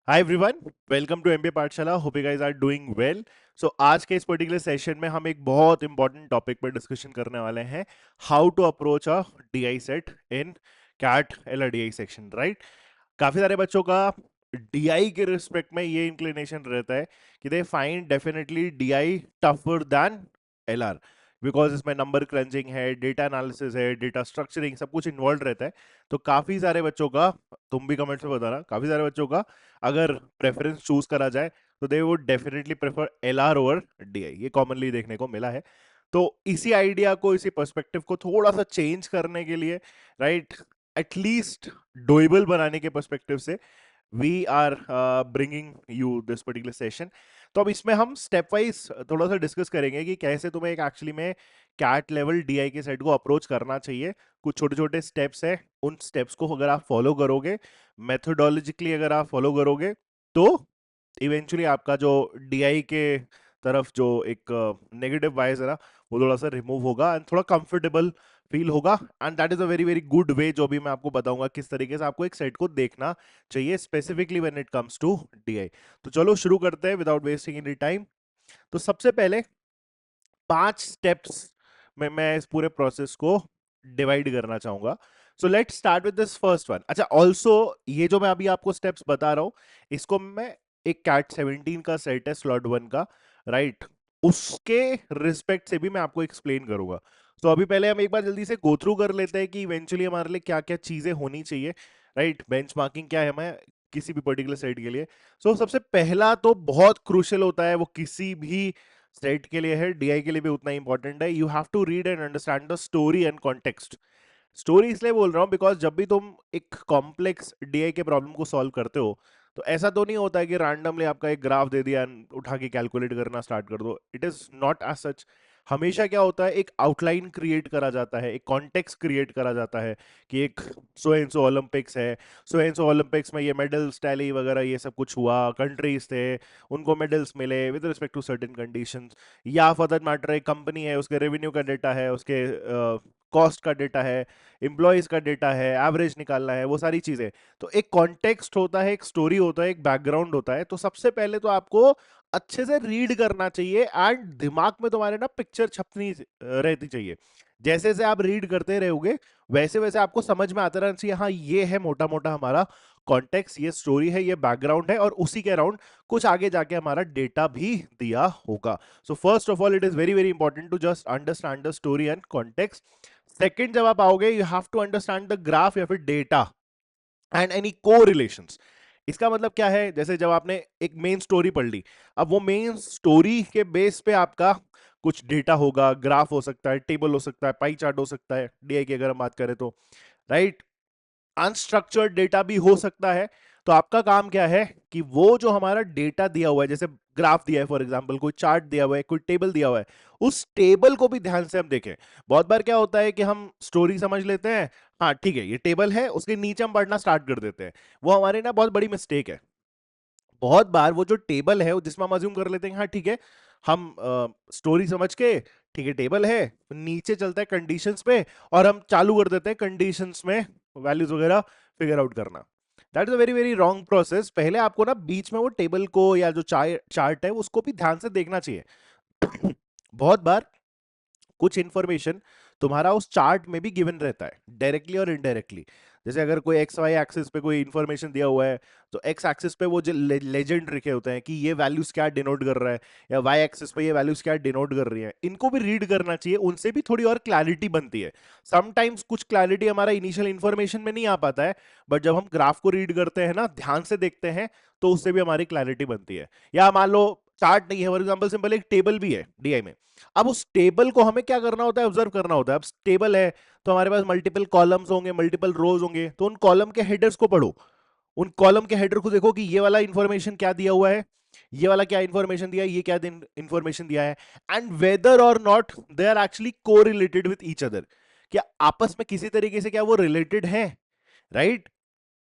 Hi everyone, welcome to MBA Pathshala. Hope you guys are doing well. So आज के इस particular session में हम एक बहुत इंपॉर्टेंट टॉपिक पर डिस्कशन करने वाले हैं। How to approach a DI set in CAT LRDI section, right. काफी सारे बच्चों का डीआई के रिस्पेक्ट में ये इंक्लिनेशन रहता है कि they find definitely DI tougher than LR, because इसमें नंबर क्रंचिंग है, डेटा एनालिसिस है, डेटा स्ट्रक्चरिंग, सब कुछ इन्वॉल्व रहता है। तो काफी सारे बच्चों का, तुम भी कमेंट्स में बताना, काफी सारे बच्चों का अगर प्रेफरेंस चूज करा जाए तो they would definitely prefer LR over DI. ये कॉमनली देखने को मिला है। तो इसी आइडिया को, इसी पर्सपेक्टिव को थोड़ा सा चेंज करने के लिए, राइट, एटलीस्ट डोएबल बनाने के पर्सपेक्टिव से we are bringing you this particular session. तो अब इसमें हम स्टेप वाइज थोड़ा सा डिस्कस करेंगे कि कैसे तुम्हें एक एक्चुअली में कैट लेवल डीआई के सेट को अप्रोच करना चाहिए। कुछ छोटे छोटे स्टेप्स है, उन स्टेप्स को अगर आप फॉलो करोगे, मेथोडोलॉजिकली अगर आप फॉलो करोगे, तो इवेंचुअली आपका जो डीआई के तरफ जो एक नेगेटिव बायस है ना, वो थोड़ा सा रिमूव होगा एंड थोड़ा कंफर्टेबल फील होगा। And that is a very very good way, जो भी मैं आपको बताऊंगा किस तरीके से आपको एक सेट को देखना चाहिए specifically when it comes to DI. तो चलो शुरू करते हैं विदाउट वेस्टिंग एनी टाइम। तो सबसे पहले 5 स्टेप्स में मैं इस पूरे प्रोसेस को डिवाइड करना चाहूंगा। So let's start with this first one. अच्छा, ऑल्सो ये जो मैं अभी आपको स्टेप्स बता रहा हूं, इसको मैं एक कैट 17 का सेट है स्लॉट वन का, राइट, उसके रिस्पेक्ट से भी मैं आपको एक्सप्लेन करूंगा। तो अभी पहले हम एक बार जल्दी से गो थ्रू कर लेते हैं कि इवेंचुअली हमारे लिए क्या क्या चीजें होनी चाहिए, राइट। बेंचमार्किंग क्या है हमें किसी भी पर्टिकुलर सेट के लिए। सो सबसे पहला तो बहुत क्रूशियल होता है, वो किसी भी सेट के लिए है, डीआई के लिए भी उतना ही इंपॉर्टेंट है। You have to read and understand the story and context. Story इसलिए बोल रहा हूं बिकॉज जब भी तुम एक कॉम्प्लेक्स डीआई के प्रॉब्लम को सॉल्व करते हो, तो ऐसा तो नहीं होता है कि रैंडमली आपका एक ग्राफ दे दिया and उठा के कैलकुलेट करना स्टार्ट कर दो। It is not as such. हमेशा क्या होता है, एक आउटलाइन क्रिएट करा जाता है, एक कॉन्टेक्स्ट क्रिएट करा जाता है कि एक सो एंड सो ओलंपिक्स है, सो एंड सो ओलंपिक्स में ये मेडल्स टैली वगैरह ये सब कुछ हुआ, कंट्रीज थे, उनको मेडल्स मिले with respect to certain conditions. या फॉर दैट मैटर एक कंपनी है, उसके रेवेन्यू का डेटा है, उसके कॉस्ट का डेटा है, एम्प्लॉयज का डेटा है, एवरेज निकालना है, वो सारी चीजें। तो एक कॉन्टेक्स्ट होता है, एक स्टोरी होता है, एक बैकग्राउंड होता है। तो सबसे पहले तो आपको अच्छे से रीड करना चाहिए एंड दिमाग में तुम्हारे ना पिक्चर छपनी रहती चाहिए। जैसे जैसे आप रीड करते रहोगे, वैसे वैसे आपको समझ में आता रहना चाहिए, हाँ ये है मोटा मोटा हमारा कॉन्टेक्स्ट, ये स्टोरी है, ये बैकग्राउंड है, और उसी के अराउंड कुछ आगे जाके हमारा डेटा भी दिया होगा। So first of all it is very very important to just understand the story and context. Second, जब आप आओगे, you have to understand the graph या फिर data and any correlations. इसका मतलब क्या है, जैसे जब आपने एक मेन स्टोरी पढ़ ली, अब वो मेन स्टोरी के बेस पे आपका कुछ डेटा होगा, ग्राफ हो सकता है, टेबल हो सकता है, पाई चार्ट हो सकता है, डीआई की अगर हम बात करें तो, राइट। अनस्ट्रक्चर्ड डेटा भी हो सकता है। तो आपका काम क्या है कि वो जो हमारा डेटा दिया हुआ है, जैसे ग्राफ दिया है फॉर एग्जांपल, कोई चार्ट दिया हुआ है, कोई टेबल दिया हुआ है, उस टेबल को भी ध्यान से हम देखें। बहुत बार क्या होता है कि हम स्टोरी समझ लेते हैं, हाँ ठीक है ये टेबल है, उसके नीचे हम पढ़ना स्टार्ट कर देते हैं। वो हमारे ना बहुत बड़ी मिस्टेक है। बहुत बार वो जो टेबल है, जिसमें हम अज्यूम कर लेते हैं हाँ ठीक है, हम स्टोरी समझ के, ठीक है टेबल है, नीचे चलता है कंडीशंस पे, और हम चालू कर देते हैं कंडीशंस में वैल्यूज वगैरह फिगर आउट करना। That is a very very wrong process. पहले आपको ना बीच में वो टेबल को या जो चार्ट है उसको भी ध्यान से देखना चाहिए। बहुत बार कुछ इंफॉर्मेशन तुम्हारा उस चार्ट में भी गिवन रहता है, डायरेक्टली और इनडायरेक्टली। जैसे अगर कोई एक्स वाई एक्सिस पे कोई इंफॉर्मेशन दिया हुआ है, तो एक्स एक्सिस पे वो जो लेजेंड लिखे होते हैं कि ये वैल्यूज क्या डिनोट कर रहा है, या वाई एक्सिस पे ये वैल्यूज क्या डिनोट कर रही है, इनको भी रीड करना चाहिए। उनसे भी थोड़ी और क्लैरिटी बनती है। समटाइम्स कुछ क्लैरिटी हमारा इनिशियल इंफॉर्मेशन में नहीं आ पाता है, बट जब हम ग्राफ को रीड करते हैं ना, ध्यान से देखते हैं, तो उससे भी हमारी क्लैरिटी बनती है। या मान लो चार्ट नहीं है, फॉर एग्जाम्पल सिंपल एक टेबल भी है डीआई में, अब उस टेबल को हमें क्या करना होता है, ऑब्जर्व करना होता है। अब टेबल है तो हमारे पास मल्टीपल कॉलम्स होंगे, मल्टीपल रोज होंगे, तो उन कॉलम के हेडर्स को पढ़ो, उन कॉलम के हेडर को देखो कि ये वाला इंफॉर्मेशन क्या दिया हुआ है, ये वाला क्या इंफॉर्मेशन दिया है, ये क्या इंफॉर्मेशन दिया है, एंड वेदर और नॉट दे आर एक्चुअली को रिलेटेड विथ ईच अदर। क्या आपस में किसी तरीके से क्या वो रिलेटेड है, राइट।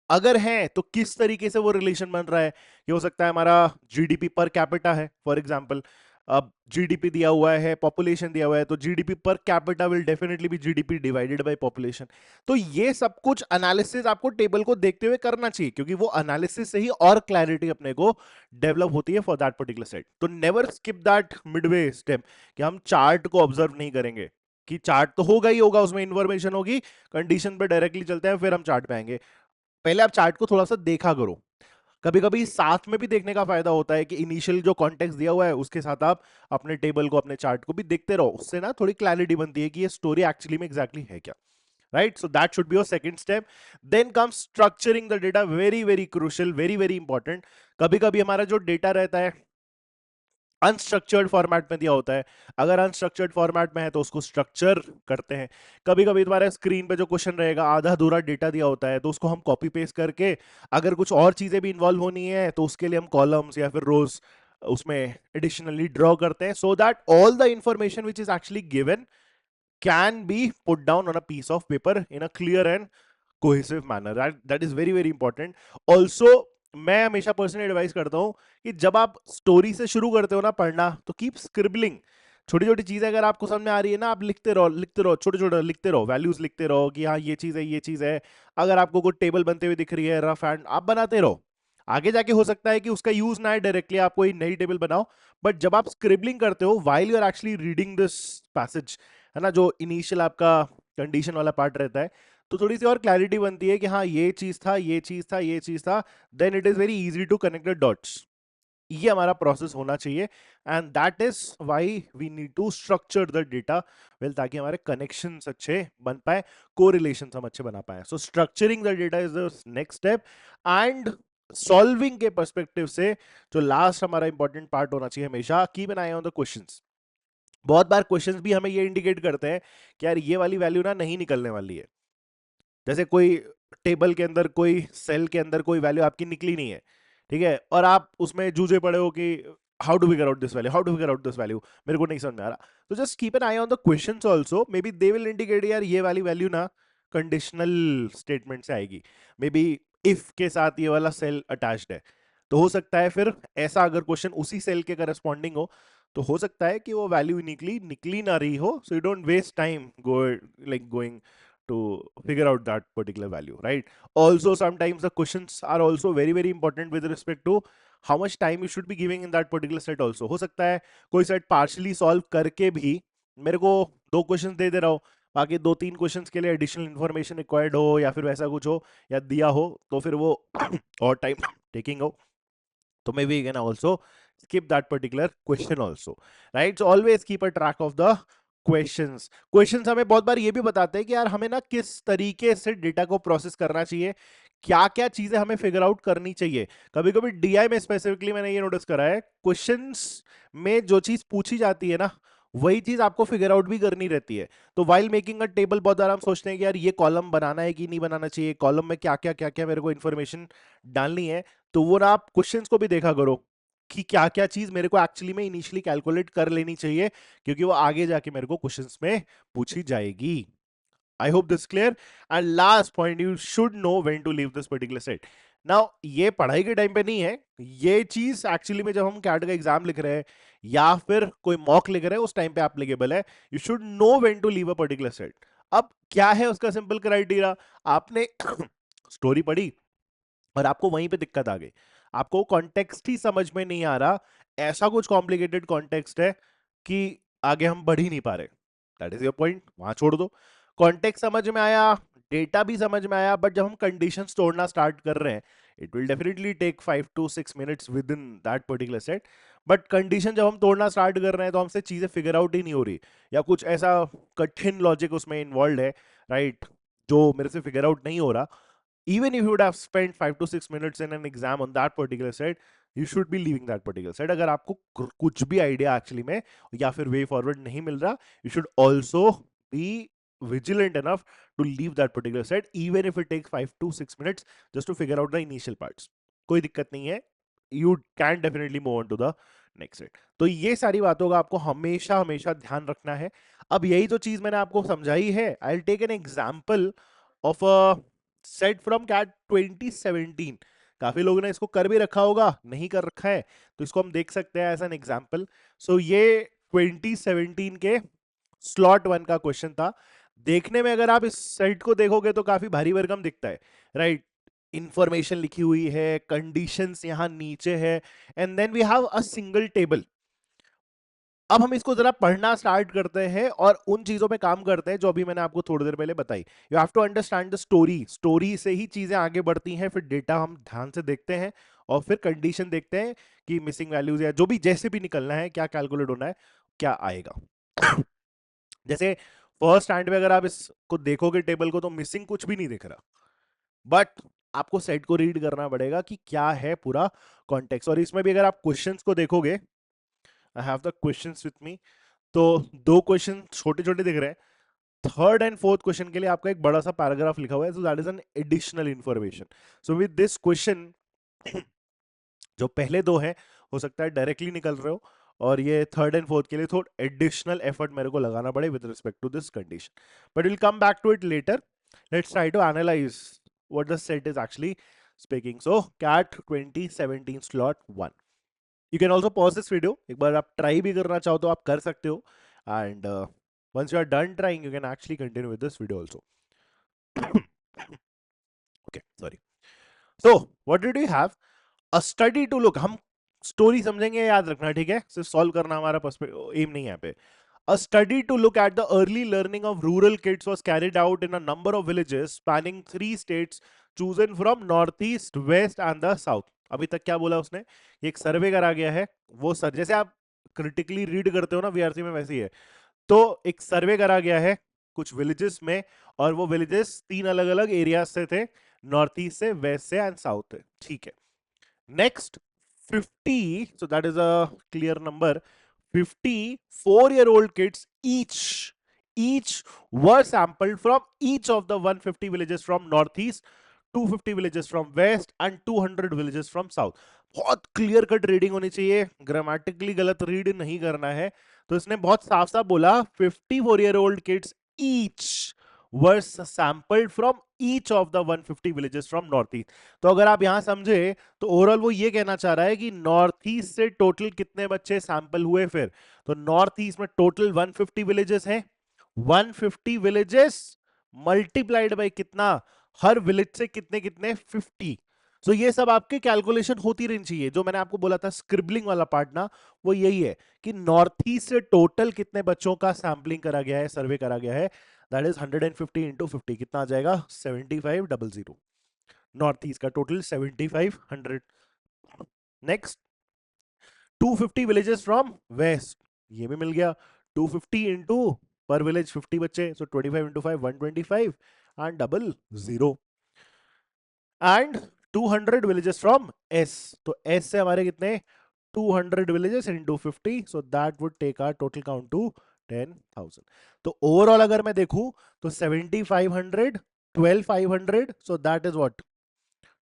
अगर है तो किस तरीके से वो रिलेशन बन रहा है। ये हो सकता है हमारा जीडीपी पर कैपिटा है फॉर एग्जांपल, अब जीडीपी दिया हुआ है, पॉपुलेशन दिया हुआ है, तो GDP per capita will definitely be GDP divided by population. तो ये सब कुछ एनालिसिस आपको टेबल को देखते हुए करना चाहिए, क्योंकि वो एनालिसिस से ही और क्लैरिटी अपने को डेवलप होती है फॉर दैट पर्टिकुलर सेट। तो never skip that Midway step कि हम चार्ट को ऑब्जर्व नहीं करेंगे, कि चार्ट तो होगा ही होगा, उसमें इंफॉर्मेशन होगी, कंडीशन पे डायरेक्टली चलते हैं, फिर हम चार्ट पे आएंगे। पहले आप चार्ट को थोड़ा सा देखा करो। कभी कभी साथ में भी देखने का फायदा होता है कि इनिशियल जो कॉन्टेक्स्ट दिया हुआ है उसके साथ आप अपने टेबल को, अपने चार्ट को भी देखते रहो, उससे ना थोड़ी क्लैरिटी बनती है कि ये स्टोरी एक्चुअली में एग्जैक्टली है क्या। Right, so that should be your second step. Then comes structuring the data, very very crucial, very very important. कभी कभी हमारा जो डेटा रहता है अनस्ट्रक्चर्ड फॉर्मेट में दिया होता है, अगर अनस्ट्रक्चर्ड फॉर्मेट में है तो उसको स्ट्रक्चर करते हैं। कभी कभी तुम्हारे स्क्रीन पे जो क्वेश्चन रहेगा आधा अधूरा डेटा दिया होता है, तो उसको हम कॉपी पेस्ट करके, अगर कुछ और चीजें भी इन्वॉल्व होनी है तो उसके लिए हम कॉलम्स या फिर रोज उसमें एडिशनली ड्रॉ करते हैं, so that all the information which is actually given can be put down on a piece of paper in a clear and cohesive manner. That is very very important. Also, मैं हमेशा personally advice करता हूं कि जब आप story से शुरू करते हो ना पढ़ना, तो कीप स्क्रिबलिंग। छोटी छोटी चीजें अगर आपको समझ में आ रही है ना, आप लिखते रहो, छोटे छोटे लिखते रहो, वैल्यूज लिखते रहो कि हाँ ये चीज है, ये चीज है। अगर आपको कोई टेबल बनते हुए दिख रही है रफ एंड, आप बनाते रहो। आगे जाके हो सकता है कि उसका यूज ना है डायरेक्टली, आप कोई नई टेबल बनाओ, बट जब आप स्क्रिबलिंग करते हो while you are actually reading this passage, है ना, जो इनिशियल आपका कंडीशन वाला पार्ट रहता है, तो थोड़ी सी और क्लैरिटी बनती है कि हाँ ये चीज था, ये चीज था, ये चीज था। Then it is very easy to connect the dots. ये हमारा प्रोसेस होना चाहिए, and that is why we need to structure the data well, ताकि हमारे कनेक्शंस अच्छे बन पाए, कोरिलेशंस हम अच्छे बना पाए। So structuring the data is the next step. And solving के पर्सपेक्टिव से जो लास्ट हमारा इंपॉर्टेंट पार्ट होना चाहिए हमेशा, keep an eye on the questions. बहुत बार क्वेश्चंस भी हमें ये इंडिकेट करते हैं कि यार ये वाली वैल्यू ना नहीं निकलने वाली है। जैसे कोई टेबल के अंदर, कोई सेल के अंदर कोई वैल्यू आपकी निकली नहीं है, ठीक है, और आप उसमें जूझे पड़े हो कि how to figure out this value, how to figure out this value, मेरे को नहीं समझ में आ रहा। तो just keep an eye on the questions also, maybe they will indicate यार ये वाली वैल्यू ना कंडीशनल स्टेटमेंट से आएगी। मे बी इफ के साथ ये वाला सेल अटैच्ड है, तो हो सकता है फिर ऐसा, अगर क्वेश्चन उसी सेल के करस्पॉन्डिंग हो, तो हो सकता है कि वो वैल्यू निकली ना रही हो। So you don't waste time going to figure out that particular value, right? Also, sometimes the questions are also very very important with respect to how much time you should be giving in that particular set also. हो सकता है कोई set partially solve करके भी मेरे को 2 questions दे रहा हो, बाकी 2-3 क्वेश्चंस के लिए एडिशनल इंफॉर्मेशन रिक्वायर्ड हो, या फिर वैसा कुछ हो, या दिया हो, तो फिर वो और टाइम टेकिंग हो, तो maybe you can also skip that particular question also, right? So always keep a track of the questions हमें बहुत बार ये भी बताते हैं कि यार हमें ना किस तरीके से डेटा को प्रोसेस करना चाहिए, क्या क्या चीजें हमें फिगर आउट करनी चाहिए। कभी कभी डीआई में स्पेसिफिकली मैंने ये नोटिस करा है, क्वेश्चंस में जो चीज पूछी जाती है ना, वही चीज आपको फिगर आउट भी करनी रहती है। तो वाइल मेकिंग अ टेबल बहुत बार हम सोचते हैं कि यार ये कॉलम बनाना है कि नहीं बनाना चाहिए, कॉलम में क्या क्या मेरे को इन्फॉर्मेशन डालनी है। तो वो ना आप क्वेश्चंस को भी देखा करो कि क्या क्या चीज मेरे को एक्चुअली में इनिशियली कैलकुलेट कर लेनी चाहिए, क्योंकि वो आगे जाके मेरे को क्वेश्चंस में पूछी जाएगी। I hope this clear. And last point, you should know when to leave this particular set. Now ये पढ़ाई के टाइम पे नहीं है, ये चीज एक्चुअली में जब हम कैट का एग्जाम लिख रहे हैं या फिर कोई मॉक लिख रहे हैं, उस टाइम पे एप्लीकेबल है। You should know when to leave a particular set. अब क्या है उसका सिंपल क्राइटेरिया, आपने स्टोरी पढ़ी और आपको वहीं पे दिक्कत आ गई, आपको कॉन्टेक्स्ट ही समझ में नहीं आ रहा, ऐसा कुछ कॉम्प्लिकेटेड कॉन्टेक्स्ट है कि आगे हम बढ़ ही नहीं पा रहे, दैट इज योर पॉइंट, वहां छोड़ दो। कॉन्टेक्स्ट समझ में आया, डेटा भी समझ में आया, बट जब हम कंडीशंस तोड़ना स्टार्ट कर रहे हैं, it will definitely take 5 to 6 minutes within that particular set. But condition जब हम तोड़ना स्टार्ट कर रहे हैं तो हमसे चीजें फिगर आउट ही नहीं हो रही, या कुछ ऐसा कठिन लॉजिक उसमें इन्वॉल्व है, राइट, जो मेरे से फिगर आउट नहीं हो रहा। Even if you would have spent 5 to 6 minutes in an exam on that particular set, you should be leaving that particular set. अगर आपको कुछ भी आइडिया एक्चुअली में या फिर वे फॉरवर्ड नहीं मिल रहा, you should also be vigilant enough to leave that particular set, even if it takes 5 to 6 minutes just to figure out the initial parts. कोई दिक्कत नहीं है, you can definitely move on to the next set. तो ये सारी बातों का आपको हमेशा हमेशा ध्यान रखना है। अब यही जो चीज मैंने आपको समझाई है, I'll take an example of a set from CAT 2017। काफी लोगों ने इसको कर भी रखा होगा, नहीं कर रखा है तो इसको हम देख सकते हैं एज एन एग्जाम्पल। सो ये 2017 के स्लॉट 1 का क्वेश्चन था। देखने में अगर आप इस सेट को देखोगे तो काफी भारी भरकम दिखता है, राइट? इंफॉर्मेशन लिखी हुई है, कंडीशंस यहां नीचे है, and then we have a single table. अब हम इसको जरा पढ़ना स्टार्ट करते हैं और उन चीजों पे काम करते हैं जो अभी मैंने आपको थोड़ी देर पहले बताई। You have to understand the story, story से ही चीजें आगे बढ़ती हैं, फिर डेटा हम ध्यान से देखते हैं और फिर कंडीशन देखते हैं कि मिसिंग वैल्यूज या जो भी जैसे भी निकलना है, क्या कैलकुलेट होना है, क्या आएगा। जैसे फर्स्ट स्टैंड में अगर आप इसको देखोगे टेबल को तो मिसिंग कुछ भी नहीं दिख रहा, बट आपको सेट को रीड करना पड़ेगा कि क्या है पूरा कॉन्टेक्स्ट। और इसमें भी अगर आप क्वेश्चंस को देखोगे, I have the questions with me, तो दो क्वेश्चन छोटे छोटे दिख रहे हैं। थर्ड एंड फोर्थ क्वेश्चन के लिए आपका एक बड़ा सा पैराग्राफ लिखा हुआ है, so that is an additional information. So with this question जो पहले दो हैं हो सकता है डायरेक्टली निकल रहे हो, और ये थर्ड एंड फोर्थ के लिए थोड़ा एडिशनल एफर्ट मेरे को लगाना पड़े with respect to this condition, but will come back to it later. Let's try to analyse what the set is actually speaking. So CAT 2017 slot 1। You can also pause this video, एक बार आप try भी करना चाहो तो आप कर सकते हो, and once you are done trying you can actually continue with this video also. Okay, sorry. So what did we have? A study to look, हम स्टोरी समझेंगे, याद रखना, ठीक है? सिर्फ सॉल्व करना हमारा एम नहीं है यहाँ पे। A study to look at the early learning of rural kids was carried out in a number of villages spanning 3 states chosen from northeast, west and the south. अभी तक क्या बोला उसने? एक सर्वे करा गया है, वो सर जैसे आप क्रिटिकली रीड करते हो ना वीआरसी में, वैसे ही है। तो एक सर्वे करा गया है कुछ विलेजेस में, और वो विलेजेस 3 अलग अलग एरिया से थे, नॉर्थ ईस्ट से, वेस्ट से एंड साउथ से, ठीक है? Next 50, so that is a clear number, 50 4-year-old kids each were sampled from each of the 150 villages from northeast, 250 villages from west and 200 villages from south. बहुत clear cut reading होनी चाहिए, grammatically गलत read नहीं करना है। तो इसने बहुत साफ साफ बोला 54-year-old kids each were sampled from each of the 150 villages from northeast. तो अगर आप यहां समझे तो ओवरऑल वो ये कहना चाह रहा है कि नॉर्थ ईस्ट से टोटल कितने बच्चे सैंपल हुए। फिर तो नॉर्थ ईस्ट में टोटल 150 विलेजेस हैं, 150 विलेजेस मल्टीप्लाइड बाय कितना, हर विलेज से कितने कितने 50। सो ये सब आपके कैलकुलेशन होती रहनी चाहिए। जो मैंने आपको बोला था स्क्रिबलिंग वाला पार्ट ना, वो यही है कि नॉर्थ ईस्ट से टोटल कितने बच्चों का सैंपलिंग करा गया है, सर्वे करा गया है, दैट इज 150 इंटू 50, कितना आ जाएगा 7500। नॉर्थ ईस्ट का total 7500। Next 250 villages from west, ये भी मिल गया, 250 इंटू पर विलेज 50 बच्चे, so 25 into 5 125 and double zero, and 200 villages from S, तो एस से हमारे कितने 200 villages into 50, so that would take our total count to 10,000। तो ओवरऑल अगर मैं देखूं तो 7500 12500, so that is what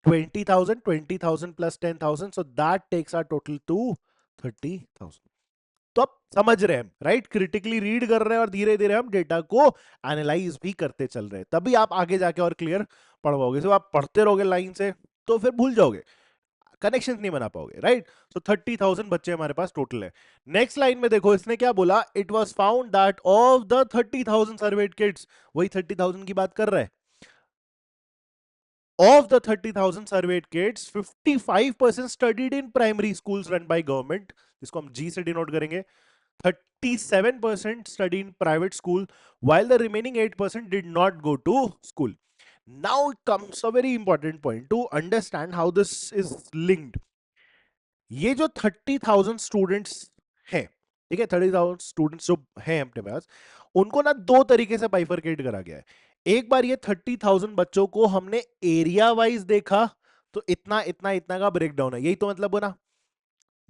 20,000, 20,000 plus 10,000, so that takes our total to 30,000। तो आप समझ रहे हैं, राइट? क्रिटिकली रीड कर रहे हैं और धीरे धीरे हम डेटा को एनालाइज भी करते चल रहे हैं, तभी आप आगे जाके और क्लियर पढ़ पाओगे। तो आप पढ़ते रहोगे लाइन से तो फिर भूल जाओगे, कनेक्शन नहीं बना पाओगे, राइट? सो 30,000 बच्चे हमारे पास टोटल है। नेक्स्ट लाइन में देखो इसने क्या बोला, it was found that of the 30,000 served kids, वही 30,000 की बात कर रहे हैं। Of the 30,000 surveyed kids, 55% studied in primary schools run by government, जिसको हम G से डिनोट करेंगे। 37% study in private school, while the remaining 8% did not go to school. Now comes a very important point to understand how this is linked. ये जो 30,000 students हैं, ठीक है, 30,000 students जो हैं अपने पास, उनको ना दो तरीके से बाइफरकेट करा गया है। एक बार ये 30,000 बच्चों को हमने एरिया वाइज देखा, तो इतना इतना इतना का ब्रेकडाउन है, यही तो मतलब बना।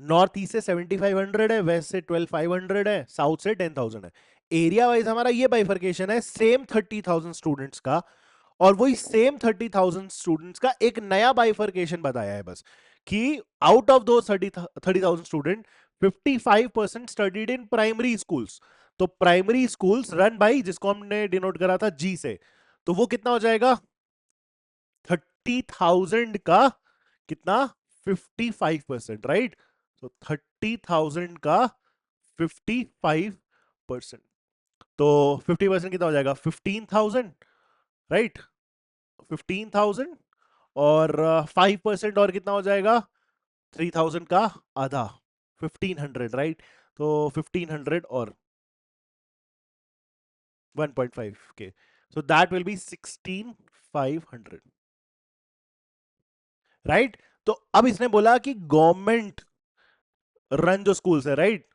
नॉर्थ ईस्ट से 7500 है, वेस्ट से 12,500 है, साउथ से 10,000 है। एरिया वाइज हमारा ये बाइफरकेशन है सेम 30,000 स्टूडेंट्स का, और वही सेम 30,000 स्टूडेंट्स का एक नया बाइफरकेशन बताया है बस, कि आउट ऑफ दो 30,000 student 55% studied in primary schools. तो प्राइमरी स्कूल्स रन बाई, जिसको हमने डिनोट करा था जी से, तो वो कितना हो जाएगा 30,000 का कितना? 55%, राइट? तो 30,000 का 55%, तो 50% कितना हो जाएगा? 15,000, राइट? 15,000 और 5% और कितना हो जाएगा? 3,000 का आधा, 1,500, राइट? तो 1,500 और 1.5 के, so that will be 16,500, right? तो अब इसने बोला कि गवर्नमेंट रन जो स्कूल्स है, right?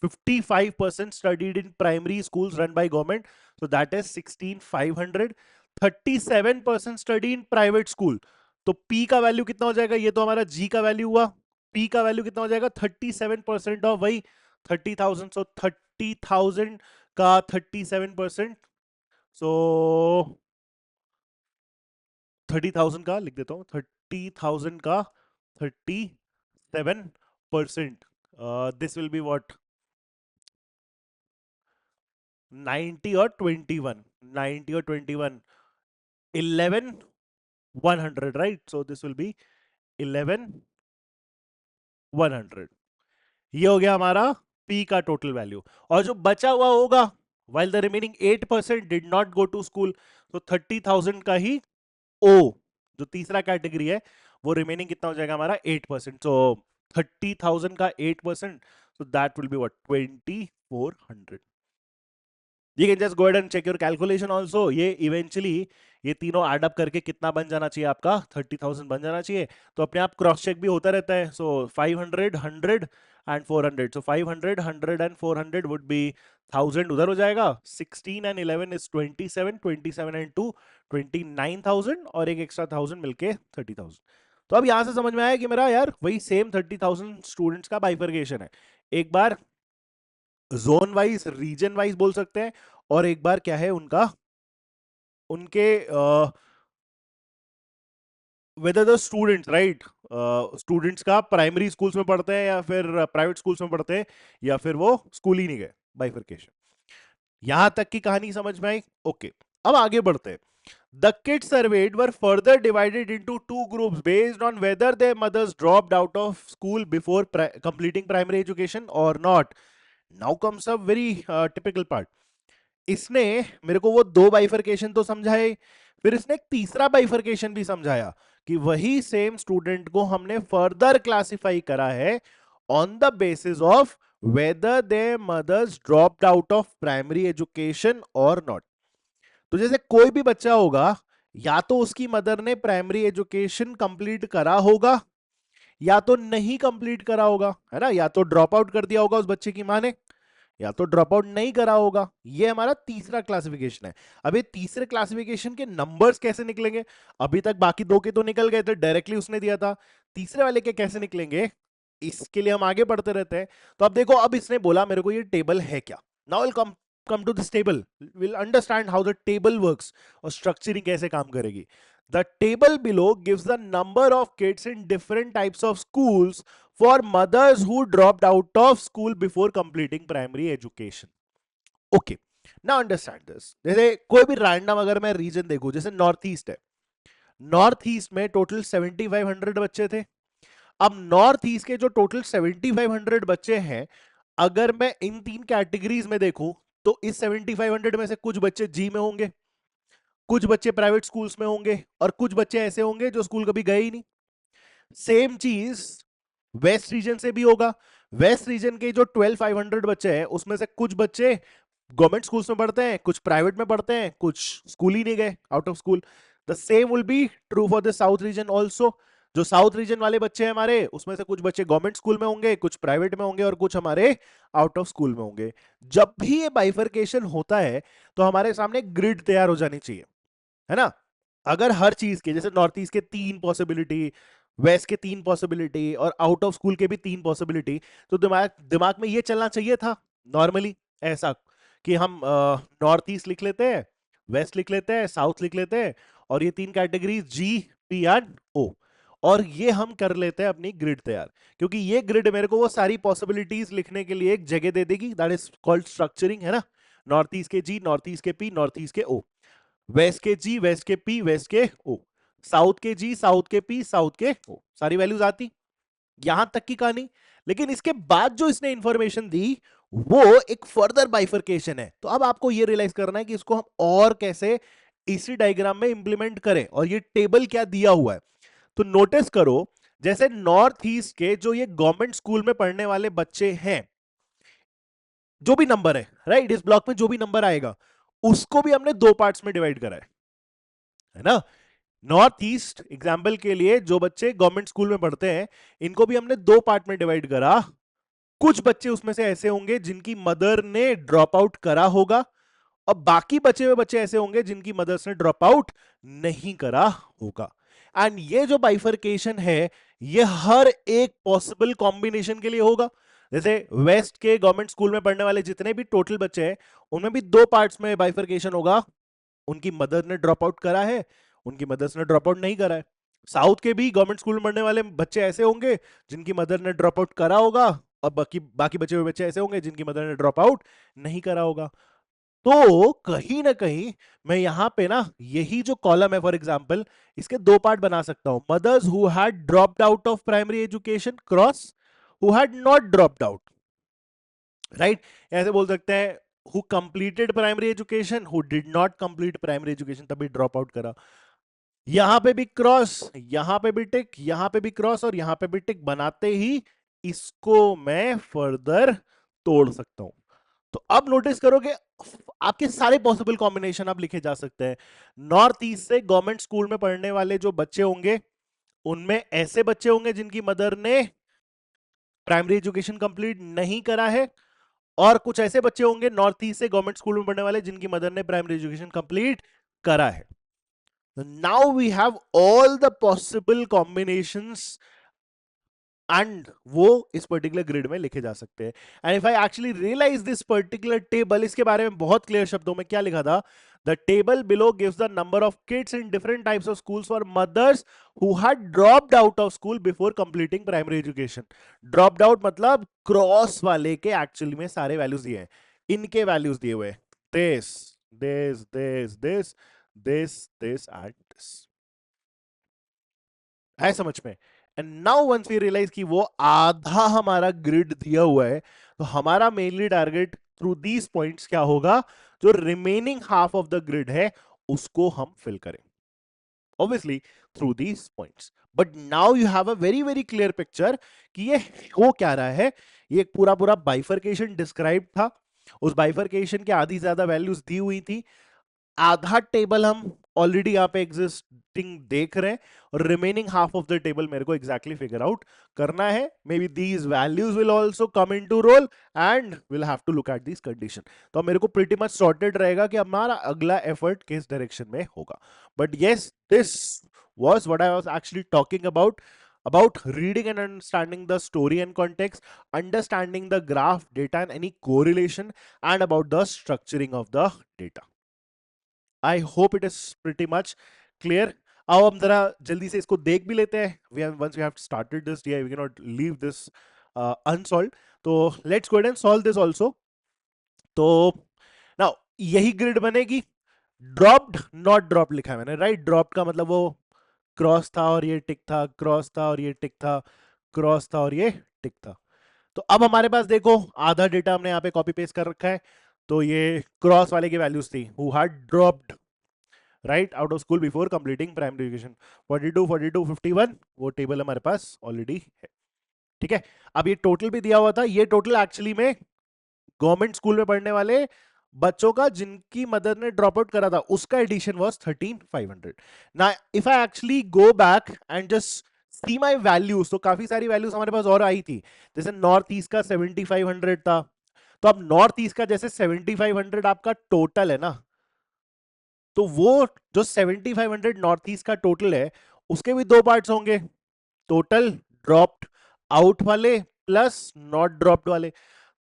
55% studied in primary schools run by government, so that is 16,500. 37% study in private school, तो पी का वैल्यू कितना हो जाएगा? ये तो हमारा जी का वैल्यू हुआ, पी का वैल्यू कितना हो जाएगा? 37% ऑफ वही 30,000, सो 30,000 का 37%, सो 30,000 का लिख देता हूं, 30,000 का 37%, दिस विल बी व्हाट? 90 और 21, 90 और 21, 11,100, right? So this will be 11,100. ये हो गया हमारा पी का टोटल वैल्यू, और जो बचा हुआ होगा, while the remaining 8% did not go to school, तो 30,000 का ही ओ, जो तीसरा कैटेगरी है, वो रिमेनिंग कितना हो जाएगा हमारा? 8%. सो 30,000 का 8%, so that will be what? 2,400. You can just go ahead and check your calculation also. ये इवेंचुअली ये तीनों एड अप करके कितना बन जाना चाहिए आपका? 30,000 बन जाना चाहिए. तो अपने आप क्रॉस चेक भी होता रहता है. सो 500, 100 and 400. So 500, 100 and 400 would be 1,000 उधर हो जाएगा. 16 एंड 11 इज 27, 27 एंड 2 29,000, और एक एक्स्ट्रा 1,000 मिलके 30,000. तो अब यहां से समझ में आया कि मेरा यार वही सेम 30,000 स्टूडेंट्स का बाइफर्केशन है. एक बार जोन वाइज, रीजन वाइज बोल सकते हैं, और एक बार क्या है उनका, उनके whether the students, right? Students का प्राइमरी स्कूल्स में पढ़ते हैं या फिर प्राइवेट स्कूल्स में पढ़ते हैं, या फिर वो स्कूल ही नहीं गए. बाइफर्केशन. यहां तक की कहानी समझ में आई? ओके, अब आगे बढ़ते हैं. The kids surveyed were further divided into two groups based on whether their mothers dropped out of school before completing primary education or not. Now comes a very typical part. इसने मेरे को वो दो bifurcation तो समझाए, फिर इसने एक तीसरा बाइफर्केशन भी समझाया कि वही सेम स्टूडेंट को हमने फर्दर क्लासिफाई करा है on the basis of whether their mothers dropped out of primary education और नॉट. तो जैसे कोई भी बच्चा होगा, या तो उसकी मदर ने प्राइमरी एजुकेशन कंप्लीट करा होगा, या तो नहीं कंप्लीट करा होगा, है ना? या तो ड्रॉप आउट कर दिया होगा उस बच्चे की मां ने, या तो ड्रॉप आउट नहीं करा होगा. ये हमारा तीसरा क्लासिफिकेशन है. अब ये तीसरे क्लासिफिकेशन के नंबर्स कैसे निकलेंगे? अभी तक बाकी दो के तो निकल गए थे, डायरेक्टली उसने दिया था. तीसरे वाले के कैसे निकलेंगे, इसके लिए हम आगे बढ़ते रहते हैं. तो अब देखो, अब इसने बोला मेरे को ये टेबल है क्या. Now will come to this table, will understand how the table works, और स्ट्रक्चरिंग कैसे काम करेगी. The table below gives the number of kids in different types of schools for mothers who dropped out of school before completing primary education. Okay, now understand this. जैसे कोई भी random अगर मैं reason देखूं, जैसे नॉर्थ ईस्ट है, north east में total 7,500 बच्चे थे. अब नॉर्थ ईस्ट के जो टोटल 7,500 बच्चे हैं, अगर मैं इन तीन कैटेगरीज में देखूं, तो इस 7,500 में से कुछ बच्चे जी में होंगे, कुछ बच्चे प्राइवेट स्कूल्स में होंगे, और कुछ बच्चे ऐसे होंगे जो स्कूल कभी गए ही नहीं. सेम चीज वेस्ट रीजन से भी होगा. वेस्ट रीजन के जो 12,500 बच्चे हैं, उसमें से कुछ बच्चे गवर्नमेंट स्कूल्स में पढ़ते हैं, कुछ प्राइवेट में पढ़ते हैं, कुछ स्कूल ही नहीं गए, out of school. The same will be true for the south region also. जो साउथ रीजन वाले बच्चे हैं हमारे, उसमें से कुछ बच्चे गवर्नमेंट स्कूल में होंगे, कुछ प्राइवेट में होंगे, और कुछ हमारे आउट ऑफ स्कूल में होंगे. जब भी ये बाइफर्केशन होता है, तो हमारे सामने ग्रिड तैयार हो जानी चाहिए, है ना? अगर हर चीज के, जैसे नॉर्थ ईस्ट के 3 पॉसिबिलिटी, वेस्ट के 3 पॉसिबिलिटी, और आउट ऑफ स्कूल के भी 3 पॉसिबिलिटी, तो दिमाग दिमाग में ये चलना चाहिए था नॉर्मली ऐसा, कि हम नॉर्थ ईस्ट लिख लेते हैं, वेस्ट लिख लेते हैं, साउथ लिख लेते हैं, और ये 3 कैटेगरीज जी, पी एंड ओ, और ये हम कर लेते हैं अपनी ग्रिड तैयार. क्योंकि ये ग्रिड मेरे को वो सारी पॉसिबिलिटीज लिखने के लिए एक जगह दे देगी, दैट इज कॉल्ड स्ट्रक्चरिंग, है ना? नॉर्थ ईस्ट के जी, नॉर्थ ईस्ट के पी, नॉर्थ ईस्ट के ओ, वेस्ट के जी, वेस्ट के पी, वेस्ट के ओ. साउथ के जी, साउथ के पी, साउथ के ओ, सारी वैल्यूज आती, यहां तक की कहानी। लेकिन इसके बाद जो इसने इंफॉर्मेशन दी वो एक फर्दर बाइफरकेशन है। तो अब आपको ये रियलाइज करना है कि इसको हम और कैसे इसी डायग्राम में इंप्लीमेंट करें, और ये टेबल क्या दिया हुआ है। तो नोटिस करो, जैसे नॉर्थ ईस्ट के जो ये गवर्नमेंट स्कूल में पढ़ने वाले बच्चे हैं, जो भी नंबर है राइट, इस ब्लॉक में जो भी नंबर आएगा उसको भी हमने दो पार्ट्स में डिवाइड करा है ना। नॉर्थ ईस्ट एग्जाम्पल के लिए जो बच्चे गवर्नमेंट स्कूल में पढ़ते हैं, इनको भी हमने दो पार्ट में डिवाइड करा। कुछ बच्चे उसमें से ऐसे होंगे जिनकी मदर ने ड्रॉप आउट करा होगा, और बाकी बचे हुए बच्चे ऐसे होंगे जिनकी मदर्स ने ड्रॉप आउट नहीं करा होगा। एंड ये जो बाइफरकेशन है ये हर एक पॉसिबल कॉम्बिनेशन के लिए होगा। जैसे वेस्ट के गवर्नमेंट स्कूल में पढ़ने वाले जितने भी टोटल बच्चे हैं उनमें भी दो पार्ट्स में बाइफरकेशन होगा, उनकी मदर ने ड्रॉप आउट करा है, उनकी मदर्स ने ड्रॉप आउट नहीं करा है। साउथ के भी गवर्नमेंट स्कूल में पढ़ने वाले बच्चे ऐसे होंगे जिनकी मदर ने ड्रॉप आउट करा होगा, और बाकी बाकी बचे हुए बच्चे ऐसे होंगे जिनकी मदर ने ड्रॉप आउट नहीं करा होगा। तो कहीं ना कहीं मैं यहां पे ना यही जो कॉलम है फॉर एग्जांपल, इसके दो पार्ट बना सकता हूं। Mothers who had dropped out of primary education cross who had not dropped out, right. ऐसे बोल सकते हैं who completed primary education, who did not complete primary education तभी ड्रॉप आउट करा। यहां पे भी क्रॉस, यहां पे भी टिक, यहां पे भी क्रॉस और यहां पे भी टिक बनाते ही इसको मैं फर्दर तोड़ सकता हूं। तो अब नोटिस करोगे आपके सारे पॉसिबल कॉम्बिनेशन आप लिखे जा सकते हैं। नॉर्थ ईस्ट से गवर्नमेंट स्कूल में पढ़ने वाले जो बच्चे होंगे उनमें ऐसे बच्चे होंगे जिनकी मदर ने प्राइमरी एजुकेशन कंप्लीट नहीं करा है, और कुछ ऐसे बच्चे होंगे नॉर्थ ईस्ट से गवर्नमेंट स्कूल में पढ़ने वाले जिनकी मदर ने प्राइमरी एजुकेशन कंप्लीट करा है। Now we have all the possible combinations and वो इस पर्टिकुलर ग्रिड में लिखे जा सकते हैं। And if I actually realise this particular table, इसके बारे में बहुत क्लियर शब्दों में क्या लिखा था, the table below gives the number of kids in different types of schools for mothers who had dropped out of school before completing primary education. Dropped out मतलब क्रॉस वाले के एक्चुअली में सारे वैल्यूज दिए हैं, इनके वैल्यूज दिए हुए this this this this this this and this है समझ में। And now once we realise कि वो आधा हमारा ग्रिड दिया हुआ है, तो हमारा mainly target through these points क्या होगा, जो remaining half of the grid है उसको हम फिल करें obviously through these points. But now you have a very very clear picture कि ये हो क्या रहा है। ये एक पूरा पूरा बाइफरकेशन डिस्क्राइब था, उस बाइफरकेशन के आधी ज्यादा वैल्यूज दी हुई थी, आधा टेबल हम ऑलरेडी यहां पे एग्जिस्टिंग देख रहे हैं, और remaining half of the table मेरे को एग्जैक्टली फिगर आउट करना है। Maybe these values will also come into role and will have to look at this condition. तो मेरे को प्रीटी मच सॉर्टेड रहेगा कि हमारा अगला एफर्ट किस डायरेक्शन में होगा। But yes, this was what I was actually talking about reading and understanding the story and context, understanding the graph data and any correlation, and about the structuring of the data. I hope it is pretty much clear. आओ हम जरा जल्दी से इसको देख भी लेते हैं। We have once we have started this we can not leave this unsolved, तो let's go and solve this also. तो नाउ यही ग्रिड बनेगी, ड्रॉप्ड नॉट ड्रॉप्ड लिखा है मैंने, राइट। ड्रॉप्ड का मतलब वो क्रॉस था और ये टिक था, क्रॉस था और ये टिक था, क्रॉस था और ये टिक था। तो अब हमारे पास देखो आधा डेटा हमने यहाँ पे कॉपी पेस्ट कर रखा है। तो ये क्रॉस वाले की वैल्यूज थी, who had dropped right out of school before completing primary education, 42 42 51, वो टेबल हमारे पास ऑलरेडी है। ठीक है, अब ये टोटल भी दिया हुआ था, ये टोटल एक्चुअली में गवर्नमेंट स्कूल में पढ़ने वाले बच्चों का जिनकी मदर ने ड्रॉप आउट करा था उसका एडिशन वाज 13500। ना if I actually go back and just see my values, तो काफी सारी वैल्यूज हमारे पास और आई थी। जैसे नॉर्थ ईस्ट का 7500 था, तो अब नॉर्थ ईस्ट का जैसे 7500 आपका टोटल है ना, तो वो जो 7500 नॉर्थ ईस्ट का टोटल है उसके भी दो पार्ट्स होंगे, टोटल ड्रॉप्ड आउट वाले प्लस नॉट ड्रॉप्ड वाले।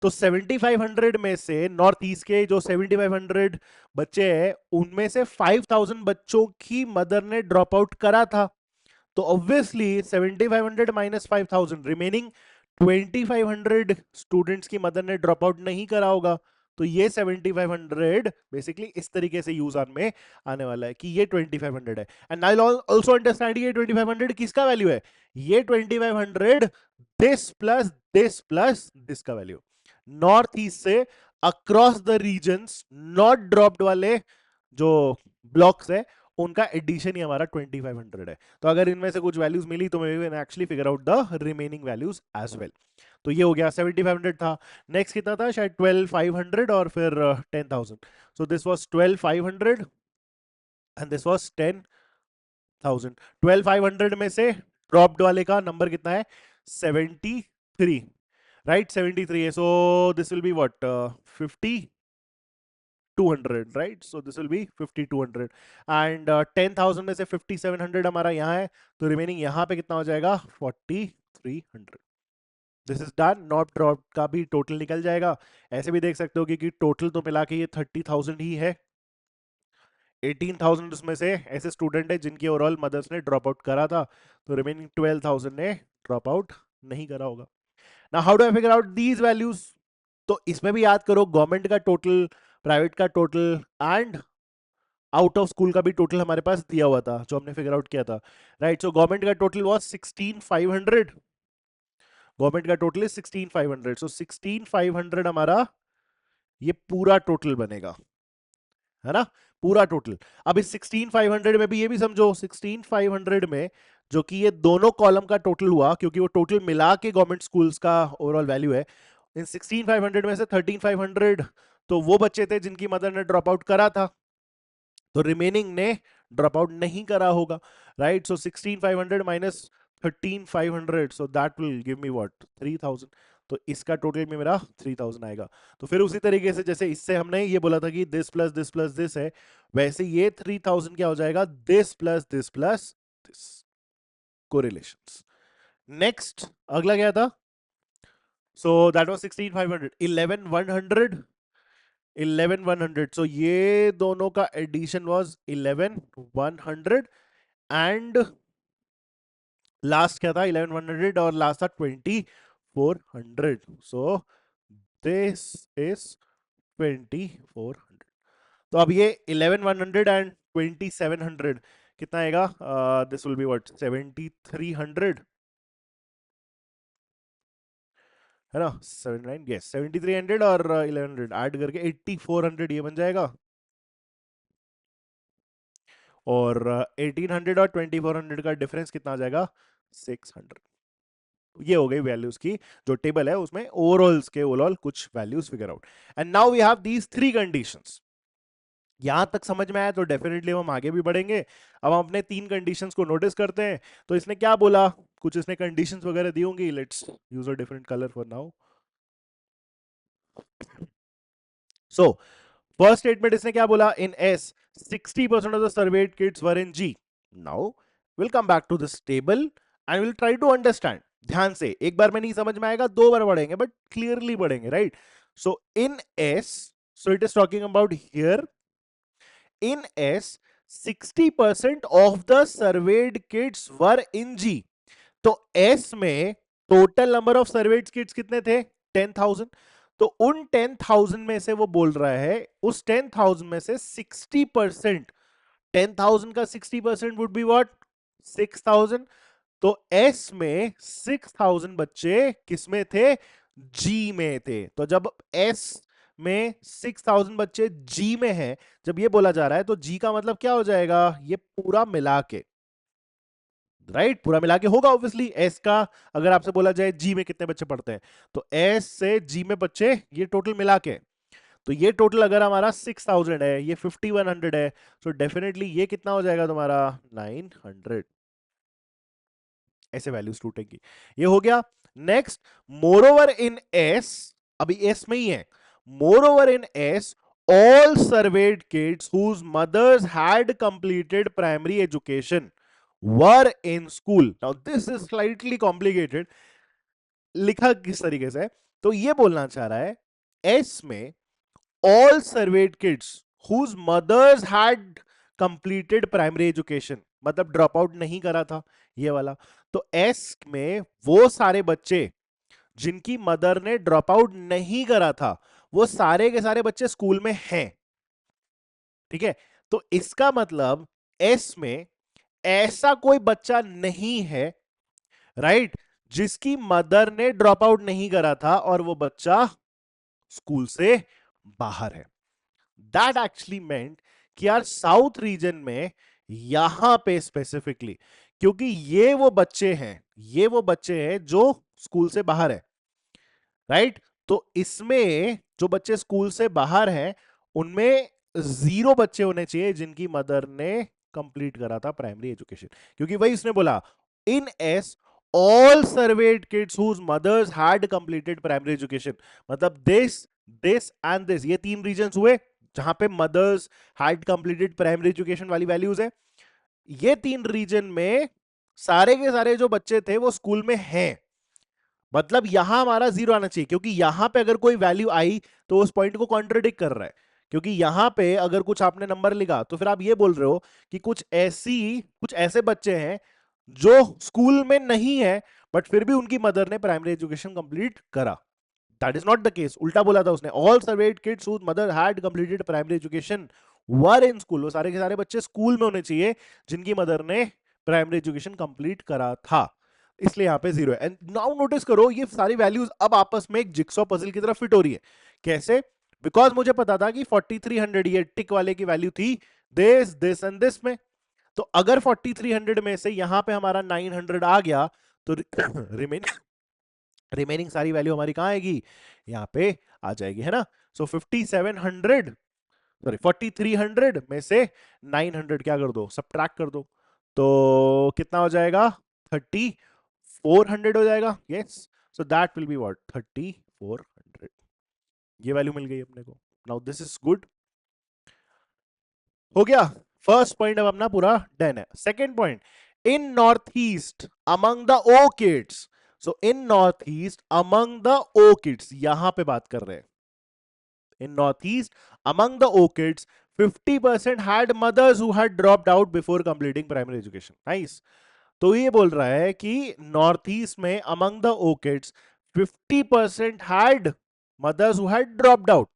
तो 7500 में से नॉर्थ ईस्ट के जो 7500 बच्चे हैं उनमें से 5000 बच्चों की मदर ने ड्रॉप आउट करा था, तो ऑब्वियसली 7500 माइनस 5000 रिमेनिंग 2500 स्टूडेंट्स की मदर ने ड्रॉप आउट नहीं करा होगा, तो ये 7500 बेसिकली इस तरीके से यूज ऑन में आने वाला है कि ये 2500 है। एंड आई ऑल्सो अंडरस्टैंड ये 2500 किसका वैल्यू है, ये 2500 this plus this plus this का वैल्यू, नॉर्थ ईस्ट से across the regions not dropped वाले जो ब्लॉक्स है उनका एडिशन ही हमारा 2500 है। तो अगर इनमें से कुछ वैल्यूज मिली तो we can actually figure out the remaining values as well. तो ये हो गया 7500 था। नेक्स्ट कितना था, शायद 12500 और फिर 10,000। So this was 12500 and this was 10,000। 12500 में से ड्रॉप्ड वाले का नंबर कितना है, 73, राइट, 73 है। So this will be what 5200, right, so this will be 5200 and 10,000 में से 5700 हमारा यहाँ है, तो रिमेनिंग यहाँ पे कितना हो जाएगा 4300। This is done. Not drop का भी टोटल निकल जाएगा। ऐसे भी देख सकते हो कि टोटल तो मिला के ये 30,000 ही है। 18,000 उसमें से ऐसे स्टूडेंट है जिनकी ओवरऑल मदर्स ने ड्रॉप आउट करा था, तो रिमेनिंग 12,000 ने ड्रॉप आउट नहीं करा होगा। Now how do I figure out these values, तो इसमें भी याद करो गवर्नमेंट का टोटल, प्राइवेट का total and out of school का भी टोटल हमारे पास दिया हुआ था जो हमने फिगर आउट किया था, राइट। सो गवर्नमेंट का टोटल वाज 16,500, गवर्नमेंट का टोटल है 16,500। सो 16,500 हमारा ये पूरा टोटल बनेगा, है ना, पूरा टोटल। अब इस 16,500 में भी ये भी समझो, 16,500 में जो कि ये दोनों कॉलम का टोटल हुआ, क्योंकि वो टोटल मिला के गवर्नमेंट स्कूल्स का ओवरऑल वैल्यू है, इन 16,500 में से 13,500 तो वो बच्चे थे जिनकी मदर ने ड्रॉप आउट करा था, तो रिमेनिंग ने ड्रॉप आउट नहीं करा होगा, right. So 16,500 minus 13,500, so that will give me what 3,000। तो इसका टोटल में मेरा 3,000 आएगा। तो फिर उसी तरीके से जैसे इससे हमने ये बोला था कि this plus this plus this है, वैसे ये 3,000 क्या हो जाएगा, this plus this plus this, correlations. Next अगला क्या था, सो दैट वाज 16,500, 11,100, 11,100। सो ये दोनों का एडिशन वाज 11,100 एंड लास्ट क्या था 11,100 और लास्ट था 2,400। So this is 2,400। तो अब ये 11,100 एंड 2,700 कितना आएगा, दिस विल बी व्हाट 7,300, है ना, 79, यस 7,300 और 1,100 ऐड करके 8,400 ये बन जाएगा। और 1,800 और 2,400 का डिफरेंस कितना आ जाएगा, 600। ये हो गई वैल्यूज की जो टेबल है उसमें ओवरऑल्स के ओवरऑल कुछ values figure out. And now we have these three conditions. यहां तक समझ में आया तो डेफिनेटली हम आगे भी बढ़ेंगे। अब हम अपने तीन कंडीशंस को नोटिस करते हैं। तो इसने क्या बोला, कुछ इसने कंडीशंस वगैरह दी होंगी, let's use a different colour for now. So first statement इसने क्या बोला, in S 60% of the served kids were in G. Now will come back to this table and will try to understand. ध्यान से, एक बार में नहीं समझ में आएगा, दो बार पढ़ेंगे बट क्लियरली पढ़ेंगे, right. So in S, so it is talking about here in S 60% of the surveyed kids were in G। तो S में total number of served kids कितने थे, 10,000। तो उन 10,000 में से वो बोल रहा है उस 10,000 में से 60%, 10,000 का 60% वुड बी व्हाट 6,000। तो S में 6,000 बच्चे किसमें थे, जी में थे। तो जब S में 6,000 बच्चे जी में हैं, जब ये बोला जा रहा है तो जी का मतलब क्या हो जाएगा, ये पूरा मिला के, राइट, पूरा मिला के होगा ऑब्वियसली। एस का अगर आपसे बोला जाए जी में कितने बच्चे पढ़ते हैं, तो एस से जी में बच्चे ये टोटल मिला के, तो ये टोटल अगर हमारा 6,000 है, ये 5,100 है, तो डेफिनेटली ये कितना हो जाएगा तुम्हारा 900। ऐसे वैल्यूज टूटेंगी। ये हो गया। नेक्स्ट, मोरओवर इन एस, अभी एस में ही है, moreover in S all surveyed kids whose mothers had completed primary education were in school। now this is slightly complicated, लिखा किस तरीके से, तो ये बोलना चाह रहा है एस में all surveyed kids whose mothers had completed primary education, मतलब ड्रॉप आउट नहीं करा था ये वाला। तो एस में वो सारे बच्चे जिनकी मदर ने ड्रॉप आउट नहीं करा था, वो सारे के सारे बच्चे स्कूल में हैं, ठीक है। तो इसका मतलब एस में ऐसा कोई बच्चा नहीं है, राइट, जिसकी मदर ने ड्रॉप आउट नहीं करा था और वो बच्चा स्कूल से बाहर है। दैट एक्चुअली मेंट कि यार साउथ रीजन में यहां पे स्पेसिफिकली, क्योंकि ये वो बच्चे हैं जो स्कूल से बाहर है, राइट। तो इसमें जो बच्चे स्कूल से बाहर हैं उनमें 0 बच्चे होने चाहिए जिनकी मदर ने कंप्लीट करा था प्राइमरी एजुकेशन, क्योंकि वही उसने बोला in S all served kids whose mothers had completed primary education. मतलब दिस एंड दिस, ये 3 रीजन्स हुए जहां पे mothers had completed primary education वाली वैल्यूज है। ये 3 रीजन में सारे के सारे जो बच्चे थे वो स्कूल में हैं, मतलब यहां हमारा 0 आना चाहिए, क्योंकि यहां पे अगर कोई वैल्यू आई तो उस पॉइंट को कॉन्ट्रडिक्ट कर रहा है। क्योंकि यहां पे अगर कुछ आपने नंबर लिखा तो फिर आप ये बोल रहे हो कि कुछ ऐसे बच्चे हैं जो स्कूल में नहीं है बट फिर भी उनकी मदर ने प्राइमरी एजुकेशन कंप्लीट करा। That is not the case, उल्टा बोला था उसने, all served kids whose mother had completed primary education were in school. वो सारे के सारे बच्चे स्कूल में होने चाहिए जिनकी मदर ने प्राइमरी एजुकेशन कंप्लीट करा था, इसलिए यहां पे 0 है। एंड नाउ नोटिस करो ये सारी वैल्यूज अब आपस में एक जिक्सॉ पजल की तरफ फिट हो रही है। कैसे? बिकॉज मुझे पता था कि 4300 ये टिक वाले की वैल्यू थी दिस एंड दिस में। तो अगर 4300 में से यहां पे हमारा 900 आ गया तो रिमेनिंग सारी वैल्यू हमारी कहां आएगी, यहां पे आ जाएगी, है ना। सो 5700 सॉरी 4300 में से 900 क्या कर दो, सब्ट्रैक्ट कर दो, तो कितना हो जाएगा, 3400 हो जाएगा। Yes, so that will be what, 3400। ये वैल्यू मिल गई अपने को। नाउ दिस इज गुड, हो गया। फर्स्ट पॉइंट अब अपना पूरा डन है। Second point, in north east among the O kids. So in north east among the O kids, यहां पे बात कर रहे हैं। In Northeast, among the orchids, 50% had mothers who had dropped out before completing primary education. Nice. तो ये बोल रहा है कि नॉर्थ ईस्ट में among the orchids 50% had mothers who had dropped out.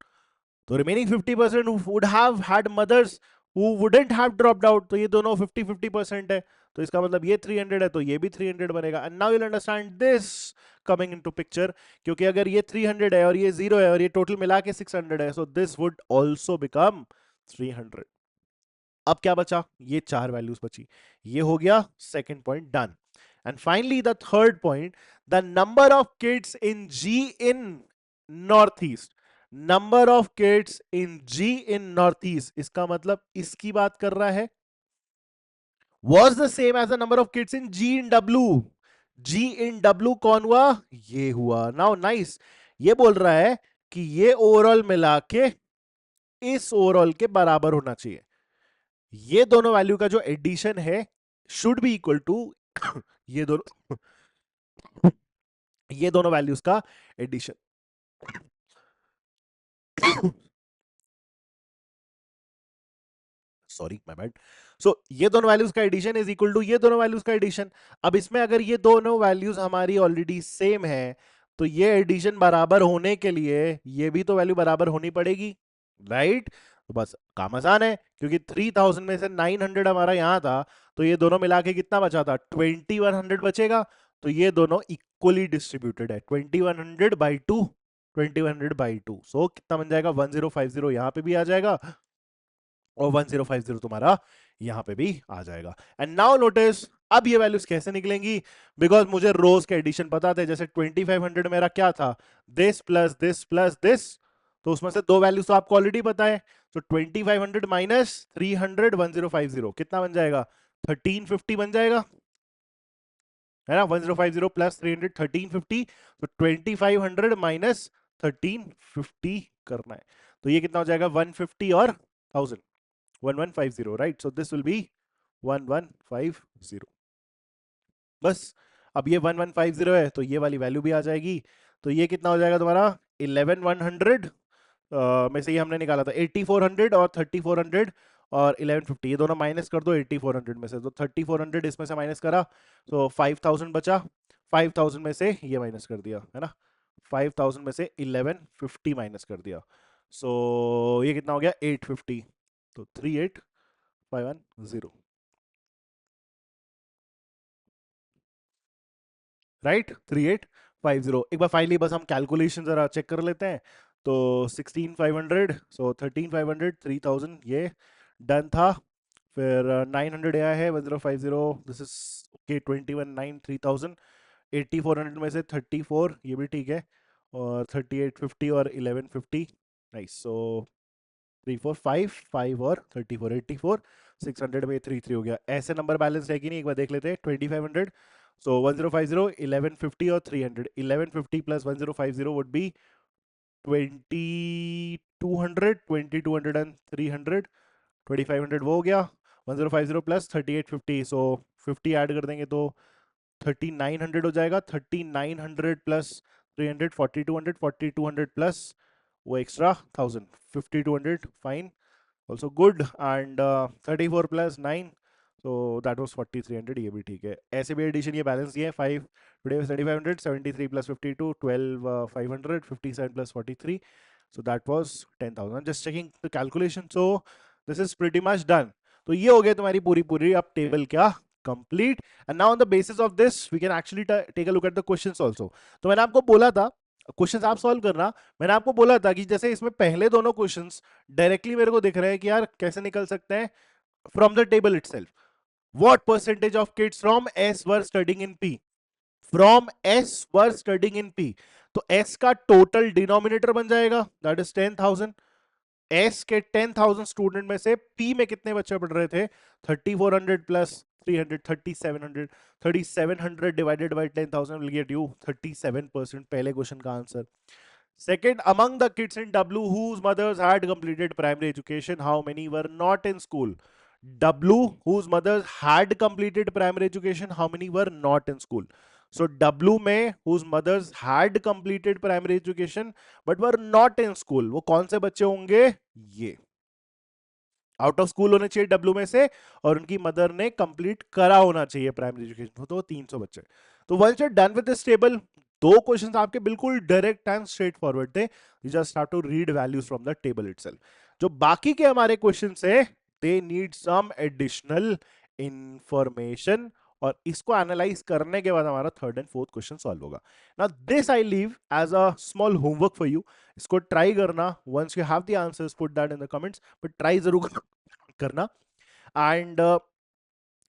तो remaining 50% would have had mothers who wouldn't have dropped out. तो ये दोनों 50-50% है, तो इसका मतलब ये 300 है तो ये भी 300 बनेगा। And now you will understand this coming into picture, क्योंकि अगर ये 300 है और ये 0 है और ये टोटल मिला के 600 है, so this would also become 300। अब क्या बचा, ये 4 वैल्यूज बची। ये हो गया second point done. And finally the third point, the number of kids in G in north east. Number of kids in G in north east, इसका मतलब इसकी बात कर रहा है, was the same as the number of kids in G in W। G in W कौन हुआ, ये हुआ। नाउ नाइस, ये बोल रहा है कि ये ओवरऑल मिला के इस ओवरऑल के बराबर होना चाहिए। ये दोनों वैल्यू का जो एडिशन है शुड बी इक्वल टू ये दोनों ये दोनों वैल्यूज का एडिशन सॉरी माय बैड। सो ये दोनों वैल्यूज का एडिशन इज इक्वल टू ये दोनों वैल्यूज का एडिशन। अब इसमें अगर ये दोनों वैल्यूज हमारी ऑलरेडी सेम है तो ये एडिशन बराबर होने के लिए ये भी तो वैल्यू बराबर होनी पड़ेगी, राइट। तो बस काम आसान है, क्योंकि 3000 में से 900 हमारा यहां था, तो ये दोनों मिला के कितना बचा था, 2100 बचेगा। तो ये दोनों इक्वली डिस्ट्रीब्यूटेड है, 2100/2, 2100/2। सो कितना बन जाएगा, 1050 यहां पे भी आ जाएगा और 1050 तुम्हारा यहां पे भी आ जाएगा। एंड नाउ नोटिस, अब ये वैल्यूज कैसे निकलेंगी, बिकॉज मुझे रोज के एडिशन पता थे। जैसे 2500 मेरा क्या था, this plus this plus this, तो उसमें से 2 वैल्यूज तो आपको ऑलरेडी पता है। तो 2500 माइनस 300, 1050 कितना बन जाएगा, 1350 बन जाएगा, है ना। 1050 प्लस 300 1350, तो 2500 माइनस 1350 करना है। तो ये कितना हो जाएगा, 150 और 1000, 1150, right. So this will be 1150। बस अब ये 1150 है तो ये वाली वैल्यू भी आ जाएगी। तो ये कितना हो जाएगा तुम्हारा, 11100 में से ये हमने निकाला था 8400 और 3400 और 1150, ये दोनों माइनस कर दो 8400 में से, तो 3400 इसमें से माइनस करा तो 5000 बचा, 5000 में से ये माइनस कर दिया, है ना। 5000 में से 1150 माइनस कर दिया, सो ये कितना हो गया 850, तो 38510, राइट 3850। एक बार फाइनली बस हम कैलकुलेशन जरा चेक कर लेते हैं, तो 16500, सो 13500, 3000 ये डन था। फिर 900 आया है 1050, दिस इज ओके 21,9 3000, 8400 में से 34 ये भी ठीक है, और 3850 और 1150, नाइस। सो 345 और 34 84, 600 में 33 हो गया। ऐसे नंबर बैलेंस है कि नहीं एक बार देख लेते हैं। 2500, सो 1050, 1150 और 300, 1150 प्लस 1050 वुड बी 2200, 2200 एंड 300, 2500 वो हो गया। 1050 प्लस 3850, सो 50 ऐड कर देंगे तो 3900 हो जाएगा। 3900 प्लस 300, 4200, 4200 प्लस वो extra 1000, 5200, fine, also good, and 34 plus 9, so that was 4300, ये भी ठीक है। ऐसे भी एडिशन ये बैलेंस दिए 5 today was 3500, 73 plus 52 12, 500, 57 plus 43, so that was 10,000। just checking the calculation, so this is pretty much done। तो ये हो गया तुम्हारी पूरी पूरी अब टेबल क्या complete, and now on the basis of this we can actually take a look at the questions also. तो मैंने आपको बोला था क्वेश्चंस आप सॉल्व करना, मैंने आपको बोला था कि जैसे इसमें पहले दोनों क्वेश्चंस डायरेक्टली मेरे को दिख रहा है कि यार कैसे निकल सकते हैं from the table itself. What percentage of kids from S were studying in P, from S were studying in P, तो एस का टोटल डिनोमिनेटर बन जाएगा दैट इज 10,000। एस के 10,000 स्टूडेंट में से पी में कितने बच्चे पढ़ रहे थे, 3400 plus 300, 3700, 3700 divided by 10,000 will get you 37%, पहले क्वेश्चन का answer. Second, among the kids in W whose mothers had completed primary education, how many were not in school? W whose mothers had completed primary education, how many were not in school? So W में whose mothers had completed primary education but were not in school, वो कौन से बच्चे होंगे, ये out of school होने चाहिए W में से, और उनकी मदर ने कंप्लीट करा होना चाहिए प्राइमरी एजुकेशन, तो 300 बच्चे। तो once you are done with this table, दो क्वेश्चंस आपके बिल्कुल डायरेक्ट एंड स्ट्रेट फॉरवर्ड थे, you just have to read values from the table itself. जो बाकी के हमारे क्वेश्चंस है they need some additional information, और इसको एनालाइज करने के बाद हमारा third and fourth question solve होगा। Now this I leave as a small homework for you, इसको ट्राई करना, once you have the answers put that in the comments, but try जरूर करना। एंड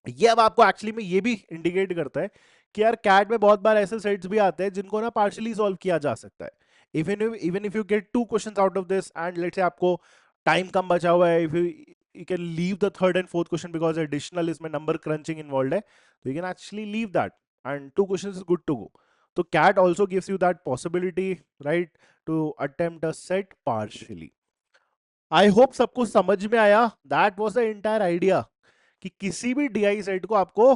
ये अब आपको एक्चुअली में ये भी इंडिकेट करता है कि यार कैट में बहुत बार ऐसे सेट्स भी आते हैं जिनको ना पार्शियली सॉल्व किया जा सकता है। Even if you get 2 questions out of this and let's say आपको टाइम कम बचा हुआ है, if you can leave the third and fourth question because additional इसमें नंबर क्रंचिंग इन्वॉल्व है, तो you can actually leave that and 2 questions is good to go. तो CAT also gives you that possibility, right, to attempt a set partially. I hope सबको समझ में आया, that was the entire idea, कि किसी भी डीआई सेट को आपको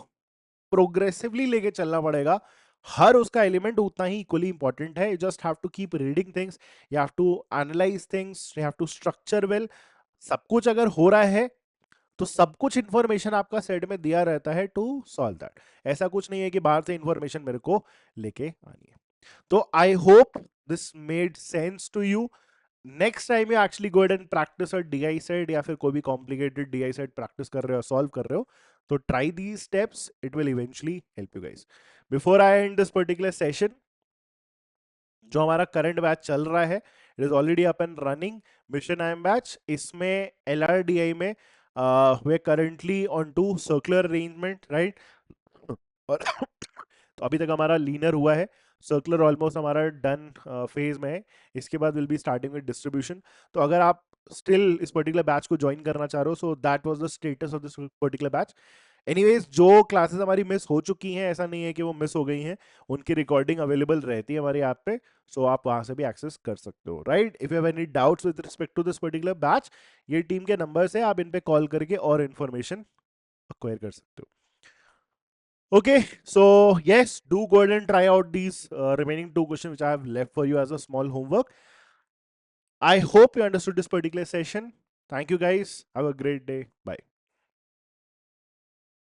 प्रोग्रेसिवली लेके चलना पड़ेगा, हर उसका एलिमेंट उतना ही इक्वली इंपॉर्टेंट है। You just have to keep reading things, you have to analyse things, you have to structure well. सब कुछ अगर हो रहा है तो सब कुछ इंफॉर्मेशन आपका सेट में दिया रहता है टू सॉल्व दैट। ऐसा कुछ नहीं है कि बाहर से इंफॉर्मेशन मेरे को लेके आनी है। तो I hope this made sense to you. Next time you actually go and practise a DI set, या फिर कोई भी कॉम्प्लिकेटेड डीआई सेट प्रैक्टिस कर रहे हो, सॉल्व कर रहे हो, तो try these steps, it will eventually help you guys. Before I end this particular session, जो हमारा करंट बैच चल रहा है, it is already up and running, mission I am batch. इसमें एलआरडीआई में we currently on to circular arrangement, right, और तो अभी तक हमारा लीनर हुआ है, सर्कुलर ऑलमोस्ट हमारा डन फेज में है। इसके बाद will be starting with distribution. तो अगर आप स्टिल इस पर्टिकुलर बैच को ज्वाइन करना चाह रहे हो, so that was the status of this particular batch. Anyways, जो क्लासेस हमारी मिस हो चुकी हैं, ऐसा नहीं है कि वो मिस हो गई हैं, उनकी रिकॉर्डिंग अवेलेबल रहती है हमारे ऐप पे, सो आप वहां से भी एक्सेस कर सकते हो, right. If you have any doubts with respect to this particular batch, ये टीम के नंबर्स है, आप इन पे कॉल करके और इन्फॉर्मेशन अक्वायर कर सकते हो। Okay, so yes, do go ahead and try out these remaining 2 questions which I have left for you as a small homework. I hope you understood this particular session. Thank you guys. Have a great day. Bye.